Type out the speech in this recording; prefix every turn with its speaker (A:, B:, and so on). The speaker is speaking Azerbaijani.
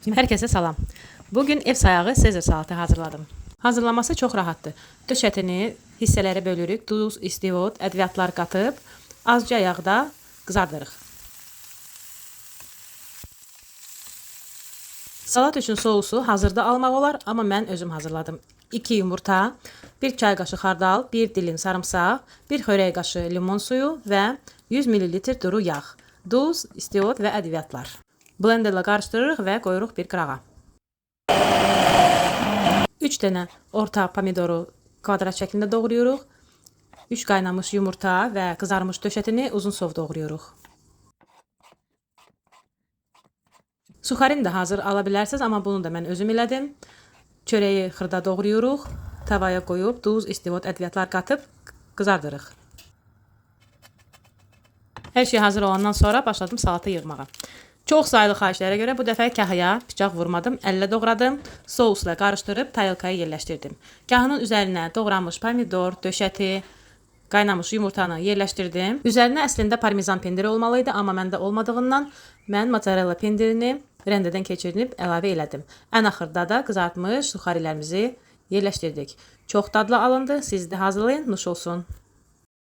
A: Hər kəsə salam. Bugün ev sayağı Sezar salatı hazırladım. Hazırlaması çox rahatdır. Döş ətini hissələrə bölürük. Duz, istivot, ədviyyatlar qatıb azca yağda qızardırıq. Salat üçün sousu hazırda almaq olar, amma mən özüm hazırladım. 2 yumurta, 1 çay qaşığı xardal, 1 dilim sarımsaq, 1 xörək qaşığı limon suyu və 100 ml duru yağ, duz, istivot və ədviyyatlar. Blenderla qarışdırırıq və qoyuruq bir qırağa. 3 dənə orta pomidoru kvadrat şəklində doğrayırıq. 3 qaynamış yumurta və qızarmış döş ətini uzun sov doğrayırıq. Suxarini də hazır ala bilərsiniz, amma bunu da mən özüm elədim. Çörəyi xırda doğrayırıq. Tavaya qoyub duz, istivot, ədviyyatlar qatıb qızardırıq. Hər şey hazır olandan sonra başladım salatı yığmağa. Çox sayılı xahişlərə görə bu dəfə kahıya bıçaq vurmadım, əllə doğradım, sousla qarışdırıb tayalkaya yerləşdirdim. Kahının üzərinə doğranmış pomidor, döş əti, qaynamış yumurtanı yerləşdirdim. Üzərinə əslində parmezan pendiri olmalıydı, amma məndə olmadığından mən mozzarella pendirini rendədən keçirib əlavə elədim. Ən axırda da qızartmış suxarilərimizi yerləşdirdik. Çox dadlı alındı, siz də hazırlayın, nuş olsun.